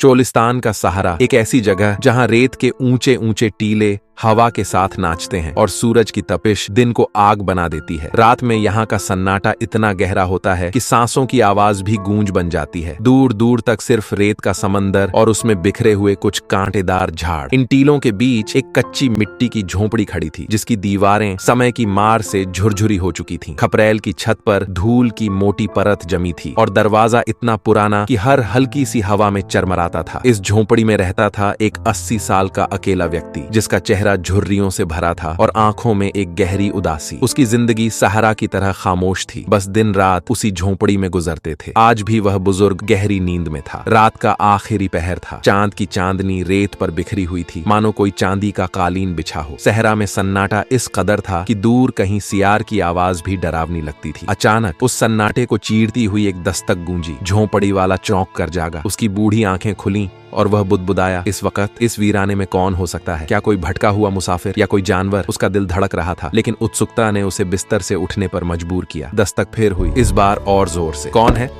चोलिस्तान का सहारा एक ऐसी जगह जहां रेत के ऊंचे ऊंचे टीले हवा के साथ नाचते हैं और सूरज की तपिश दिन को आग बना देती है। रात में यहाँ का सन्नाटा इतना गहरा होता है कि सांसों की आवाज भी गूंज बन जाती है। दूर दूर तक सिर्फ रेत का समंदर और उसमें बिखरे हुए कुछ कांटेदार झाड़। इन टीलों के बीच एक कच्ची मिट्टी की झोपड़ी खड़ी थी जिसकी दीवारें समय की मार से झुरझुरी हो चुकी थीं। खपरेल की छत पर धूल की मोटी परत जमी थी और दरवाजा इतना पुराना कि हर हल्की सी हवा में चरमराता था। इस झोपड़ी में रहता था एक 80 साल का अकेला व्यक्ति जिसका चेहरा झुर्रियों से भरा था और आंखों में एक गहरी उदासी। उसकी जिंदगी सहारा की तरह खामोश थी, बस दिन रात उसी झोंपड़ी में गुजरते थे। आज भी वह बुजुर्ग गहरी नींद में था। रात का आखिरी पहर था। चांद की चांदनी रेत पर बिखरी हुई थी, मानो कोई चांदी का कालीन बिछा हो। सहरा में सन्नाटा इस कदर था कि दूर कहीं सियार की आवाज भी डरावनी लगती थी। अचानक उस सन्नाटे को चीरती हुई एक दस्तक गूंजी। झोंपड़ी वाला चौंक कर जागा। उसकी बूढ़ी आंखें खुली और वह बुदबुदाया, इस वक्त इस वीराने में कौन हो सकता है? क्या कोई भटका हुआ मुसाफिर या कोई जानवर? उसका दिल धड़क रहा था, लेकिन उत्सुकता ने उसे बिस्तर से उठने पर मजबूर किया। दस्तक फिर हुई, इस बार और जोर से। कौन है?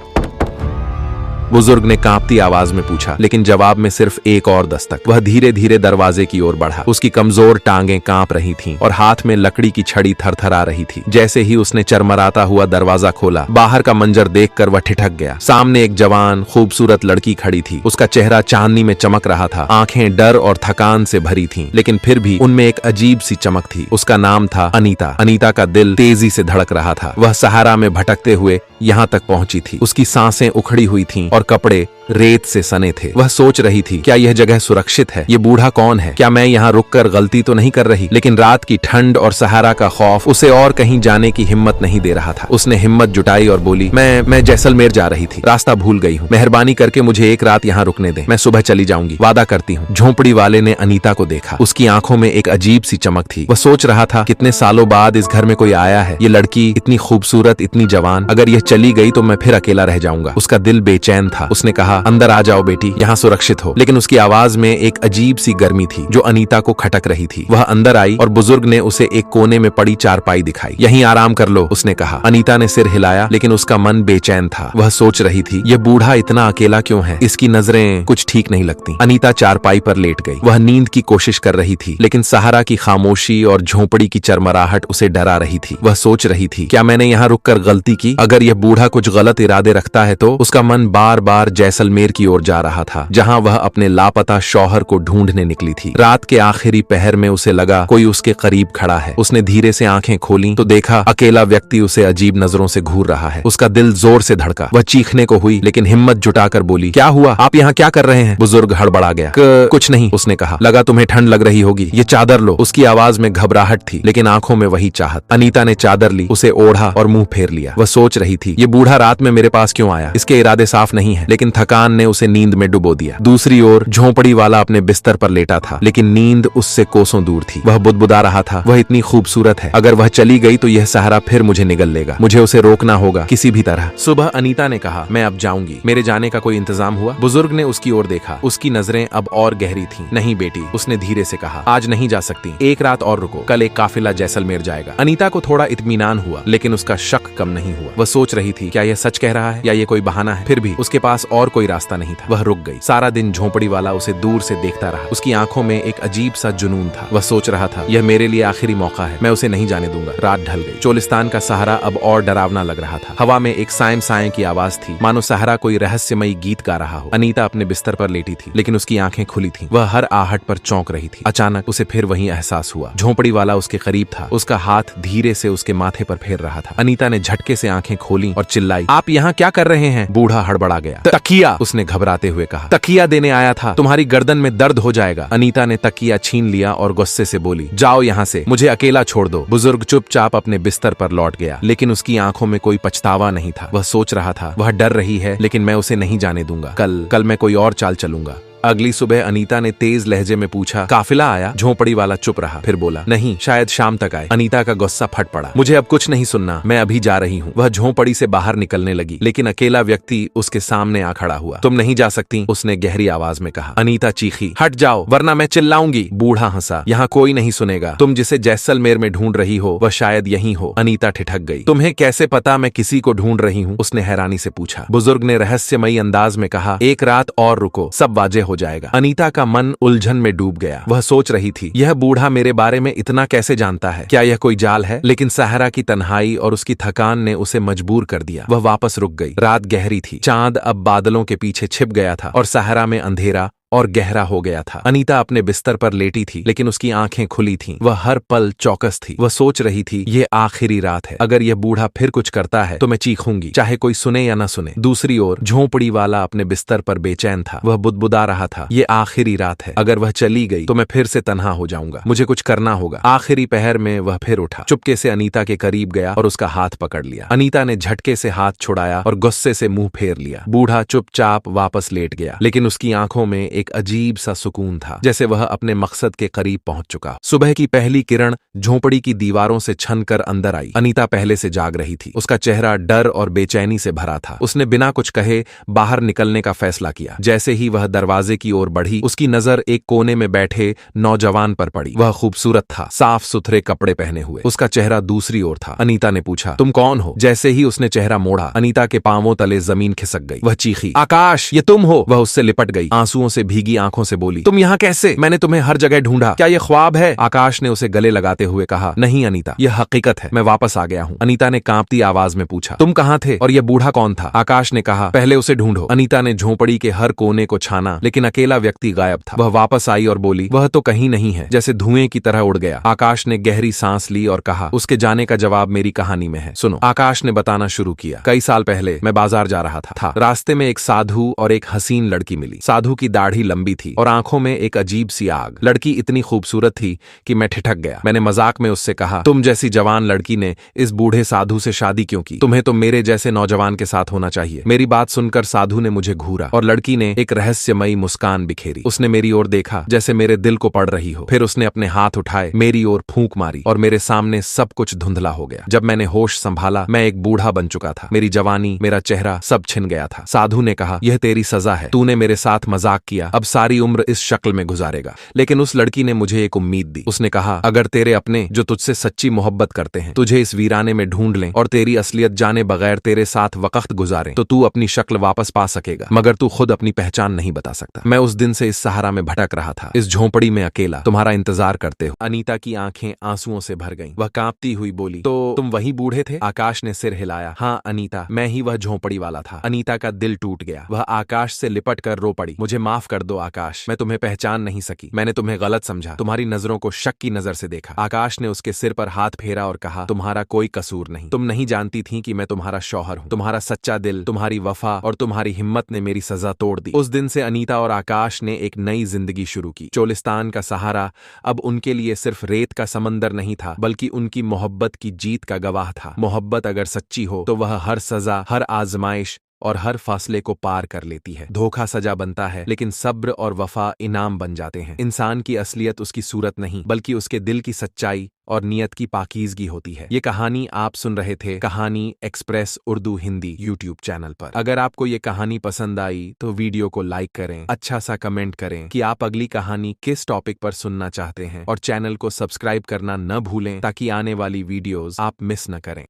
बुजुर्ग ने कांपती आवाज में पूछा, लेकिन जवाब में सिर्फ एक और दस्तक। वह धीरे धीरे दरवाजे की ओर बढ़ा। उसकी कमजोर टांगें कांप रही थीं और हाथ में लकड़ी की छड़ी थरथरा रही थी। जैसे ही उसने चरमराता हुआ दरवाजा खोला, बाहर का मंजर देखकर वह ठिठक गया। सामने एक जवान खूबसूरत लड़की खड़ी थी। उसका चेहरा चांदनी में चमक रहा था। आंखें डर और थकान से भरी थीं, लेकिन फिर भी उनमें एक अजीब सी चमक थी। उसका नाम था अनीता। अनीता का दिल तेजी से धड़क रहा था। वह सहारा में भटकते हुए यहाँ तक पहुंची थी। उसकी सांसें उखड़ी हुई थीं और कपड़े रेत से सने थे। वह सोच रही थी, क्या यह जगह सुरक्षित है? ये बूढ़ा कौन है? क्या मैं यहाँ रुककर गलती तो नहीं कर रही? लेकिन रात की ठंड और सहारा का खौफ उसे और कहीं जाने की हिम्मत नहीं दे रहा था। उसने हिम्मत जुटाई और बोली, मैं जैसलमेर जा रही थी, रास्ता भूल गई हूँ। मेहरबानी करके मुझे एक रात यहाँ रुकने दें। मैं सुबह चली जाऊंगी, वादा करती हूँ। झोंपड़ी वाले ने अनीता को देखा। उसकी आंखों में एक अजीब सी चमक थी। वह सोच रहा था, कितने सालों बाद इस घर में कोई आया है। ये लड़की इतनी खूबसूरत, इतनी जवान। अगर यह चली गई तो मैं फिर अकेला रह जाऊंगा। उसका दिल बेचैन था। उसने कहा, अंदर आ जाओ बेटी, यहाँ सुरक्षित हो। लेकिन उसकी आवाज में एक अजीब सी गर्मी थी जो अनीता को खटक रही थी। वह अंदर आई और बुजुर्ग ने उसे एक कोने में पड़ी चारपाई दिखाई। यहीं आराम कर लो, उसने कहा। अनीता ने सिर हिलाया, लेकिन उसका मन बेचैन था। वह सोच रही थी, यह बूढ़ा इतना अकेला क्यों है? इसकी नजरें कुछ ठीक नहीं लगती। अनीता चारपाई पर लेट गई। वह नींद की कोशिश कर रही थी, लेकिन सहारा की खामोशी और झोंपड़ी की चरमराहट उसे डरा रही थी। वह सोच रही थी, क्या मैंने यहाँ रुककर गलती की? अगर यह बूढ़ा कुछ गलत इरादे रखता है तो? उसका मन बार बार जैसलमेर की ओर जा रहा था, जहां वह अपने लापता शौहर को ढूंढने निकली थी। रात के आखिरी पहर में उसे लगा कोई उसके करीब खड़ा है। उसने धीरे से आंखें खोली तो देखा अकेला व्यक्ति उसे अजीब नजरों से घूर रहा है। उसका दिल जोर से धड़का। वह चीखने को हुई, लेकिन हिम्मत जुटाकर बोली, क्या हुआ? आप यहाँ क्या कर रहे हैं? बुजुर्ग हड़बड़ा गया। कुछ नहीं, उसने कहा। लगा तुम्हें ठंड लग रही होगी, ये चादर लो। उसकी आवाज में घबराहट थी, लेकिन आंखों में वही चाहत। अनीता ने चादर ली, उसे ओढ़ा और मुंह फेर लिया। वह सोच रही थी, ये बूढ़ा रात में मेरे पास क्यों आया? इसके इरादे साफ नहीं है। लेकिन थकान ने उसे नींद में डुबो दिया। दूसरी ओर झोंपड़ी वाला अपने बिस्तर पर लेटा था, लेकिन नींद उससे कोसों दूर थी। वह बुदबुदा रहा था, वह इतनी खूबसूरत है। अगर वह चली गई तो यह सहारा फिर मुझे निगल लेगा। मुझे उसे रोकना होगा किसी भी तरह। सुबह अनीता ने कहा, मैं अब जाऊंगी। मेरे जाने का कोई इंतजाम हुआ? बुजुर्ग ने उसकी ओर देखा। उसकी नजरें अब और गहरी थीं। नहीं बेटी, उसने धीरे से कहा, आज नहीं जा सकती। एक रात और रुको, कल एक काफिला जैसलमेर जाएगा। अनीता को थोड़ा इत्मीनान हुआ, लेकिन उसका शक कम नहीं हुआ। वह सोच रही थी, क्या यह सच कह रहा है या ये कोई बहाना है? फिर भी उसके पास और कोई रास्ता नहीं था। वह रुक गई। सारा दिन झोंपड़ी वाला उसे दूर से देखता रहा। उसकी आंखों में एक अजीब सा जुनून था। वह सोच रहा था, यह मेरे लिए आखिरी मौका है, मैं उसे नहीं जाने दूंगा। रात ढल गई। चोलिस्तान का सहारा अब और डरावना लग रहा था। हवा में एक सायं सायं की आवाज थी, मानो सहारा कोई रहस्यमयी गीत गा रहा हो। अनीता अपने बिस्तर पर लेटी थी, लेकिन उसकी आंखें खुली थीं। वह हर आहट पर चौंक रही थी। अचानक उसे फिर वही एहसास हुआ। झोंपड़ी वाला उसके करीब था। उसका हाथ धीरे से उसके माथे पर फेर रहा था। अनीता ने झटके से आंखें खोली और चिल्लाई, आप यहाँ क्या कर रहे हैं? बूढ़ा हड़बड़ा गया। तकिया, उसने घबराते हुए कहा। तकिया देने आया था, तुम्हारी गर्दन में दर्द हो जाएगा। अनीता ने तकिया छीन लिया और गुस्से से बोली, जाओ यहाँ से, मुझे अकेला छोड़ दो। बुजुर्ग चुपचाप अपने बिस्तर पर लौट गया, लेकिन उसकी आंखों में कोई पछतावा नहीं था। वह सोच रहा था, वह डर रही है, लेकिन मैं उसे नहीं जाने दूंगा। कल मैं कोई और चाल चलूंगा। अगली सुबह अनीता ने तेज लहजे में पूछा, काफिला आया? झोपड़ी वाला चुप रहा, फिर बोला, नहीं, शायद शाम तक आए। अनीता का गुस्सा फट पड़ा। मुझे अब कुछ नहीं सुनना, मैं अभी जा रही हूँ। वह झोपड़ी से बाहर निकलने लगी, लेकिन अकेला व्यक्ति उसके सामने आ खड़ा हुआ। तुम नहीं जा सकती, उसने गहरी आवाज में कहा। अनीता चीखी, हट जाओ वरना मैं चिल्लाऊंगी। बूढ़ा हंसा, यहाँ कोई नहीं सुनेगा। तुम जिसे जैसलमेर में ढूंढ रही हो वह शायद यहीं हो। अनीता ठिठक गई। तुम्हें कैसे पता मैं किसी को ढूंढ रही हूँ? उसने हैरानी से पूछा। बुजुर्ग ने रहस्यमयी अंदाज में कहा, एक रात और रुको, सब वाजे हो जाएगा। अनीता का मन उलझन में डूब गया। वह सोच रही थी, यह बूढ़ा मेरे बारे में इतना कैसे जानता है? क्या यह कोई जाल है? लेकिन सहरा की तन्हाई और उसकी थकान ने उसे मजबूर कर दिया। वह वापस रुक गई। रात गहरी थी, चांद अब बादलों के पीछे छिप गया था और सहरा में अंधेरा और गहरा हो गया था। अनीता अपने बिस्तर पर लेटी थी, लेकिन उसकी आंखें खुली थीं। वह हर पल चौकस थी। वह सोच रही थी, ये आखिरी रात है। अगर यह बूढ़ा फिर कुछ करता है तो मैं चीखूंगी, चाहे कोई सुने या न सुने। दूसरी ओर झोंपड़ी वाला अपने बिस्तर पर बेचैन था। वह बुदबुदा रहा था, ये आखिरी रात है। अगर वह चली गई तो मैं फिर से तन्हा हो जाऊंगा। मुझे कुछ करना होगा। आखिरी पहर में वह फिर उठा, चुपके से अनीता के करीब गया और उसका हाथ पकड़ लिया। अनीता ने झटके से हाथ छुड़ाया और गुस्से से मुंह फेर लिया। बूढ़ा चुपचाप वापस लेट गया, लेकिन उसकी आंखों में एक अजीब सा सुकून था, जैसे वह अपने मकसद के करीब पहुंच चुका। सुबह की पहली किरण झोंपड़ी की दीवारों से छनकर अंदर आई। अनीता पहले से जाग रही थी। उसका चेहरा डर और बेचैनी से भरा था। उसने बिना कुछ कहे बाहर निकलने का फैसला किया। जैसे ही वह दरवाजे की ओर बढ़ी, उसकी नजर एक कोने में बैठे नौजवान पर पड़ी। वह खूबसूरत था, साफ सुथरे कपड़े पहने हुए। उसका चेहरा दूसरी ओर था। अनीता ने पूछा, तुम कौन हो? जैसे ही उसने चेहरा मोड़ा, अनीता के पांवों तले जमीन खिसक गई। वह चीखी, आकाश, ये तुम हो? वह उससे लिपट गई, आंसुओं से भीगी आंखों से बोली, तुम यहाँ कैसे? मैंने तुम्हें हर जगह ढूंढा। क्या यह ख्वाब है? आकाश ने उसे गले लगाते हुए कहा, नहीं अनीता, यह हकीकत है। मैं वापस आ गया हूँ। अनीता ने कांपती आवाज में पूछा, तुम कहाँ थे और यह बूढ़ा कौन था? आकाश ने कहा, पहले उसे ढूंढो। अनीता ने झोंपड़ी के हर कोने को छाना, लेकिन अकेला व्यक्ति गायब था। वह वापस आई और बोली, वह तो कहीं नहीं है, जैसे धुएं की तरह उड़ गया। आकाश ने गहरी सांस ली और कहा, उसके जाने का जवाब मेरी कहानी में है। सुनो। आकाश ने बताना शुरू किया। कई साल पहले मैं बाजार जा रहा था। रास्ते में एक साधु और एक हसीन लड़की मिली। साधु की दाढ़ी लंबी थी और आंखों में एक अजीब सी आग। लड़की इतनी खूबसूरत थी कि मैं ठिठक गया। मैंने मजाक में उससे कहा, तुम जैसी जवान लड़की ने इस बूढ़े साधु से शादी क्यों की? तुम्हें तो मेरे जैसे नौजवान के साथ होना चाहिए। मेरी बात सुनकर साधु ने मुझे घूरा और लड़की ने एक रहस्यमयी मुस्कान बिखेरी। उसने मेरी ओर देखा जैसे मेरे दिल को पड़ रही हो। फिर उसने अपने हाथ उठाए, मेरी ओर फूंक मारी और मेरे सामने सब कुछ धुंधला हो गया। जब मैंने होश संभाला, मैं एक बूढ़ा बन चुका था। मेरी जवानी, मेरा चेहरा सब छिन गया था। साधु ने कहा, यह तेरी सजा है। तूने मेरे साथ मजाक किया, अब सारी उम्र इस शक्ल में गुजारेगा। लेकिन उस लड़की ने मुझे एक उम्मीद दी। उसने कहा, अगर तेरे अपने जो तुझसे सच्ची मोहब्बत करते हैं तुझे इस वीराने में ढूंढ लें और तेरी असलियत जाने बगैर तेरे साथ वक्त गुजारें, तो तू अपनी शक्ल वापस पा सकेगा, मगर तू खुद अपनी पहचान नहीं बता सकता। मैं उस दिन से इस सहारा में भटक रहा था, इस झोंपड़ी में अकेला, तुम्हारा इंतजार करते हो। अनीता की आंखें आंसुओं से भर गईं। वह कांपती हुई बोली, तो तुम वही बूढ़े थे? आकाश ने सिर हिलाया। हाँ अनीता, मैं ही वह झोंपड़ी वाला था। अनीता का दिल टूट गया। वह आकाश से लिपट कर रो पड़ी। मुझे माफ कर दो आकाश, मैं तुम्हें पहचान नहीं सकी। मैंने तुम्हें गलत समझा, तुम्हारी नजरों को शक की नजर से देखा। आकाश ने उसके सिर पर हाथ फेरा और कहा, तुम्हारा कोई कसूर नहीं। तुम नहीं जानती थी कि मैं तुम्हारा शौहर हूँ। तुम्हारा सच्चा दिल, तुम्हारी वफा और तुम्हारी हिम्मत ने मेरी सजा तोड़ दी। उस दिन से अनीता और आकाश ने एक नई जिंदगी शुरू की। चोलिस्तान का सहारा अब उनके लिए सिर्फ रेत का समंदर नहीं था, बल्कि उनकी मोहब्बत की जीत का गवाह था। मोहब्बत अगर सच्ची हो तो वह हर सजा, हर आजमाइश और हर फासले को पार कर लेती है। धोखा सजा बनता है, लेकिन सब्र और वफा इनाम बन जाते हैं। इंसान की असलियत उसकी सूरत नहीं, बल्कि उसके दिल की सच्चाई और नियत की पाकीज़गी होती है। ये कहानी आप सुन रहे थे कहानी express Urdu Hindi YouTube channel पर। अगर आपको ये कहानी पसंद आई तो वीडियो को लाइक करें, अच्छा सा कमेंट करें कि आप अगली कहानी किस टॉपिक पर सुनना चाहते हैं और चैनल को सब्सक्राइब करना न भूलें ताकि आने वाली वीडियोस आप मिस न करें।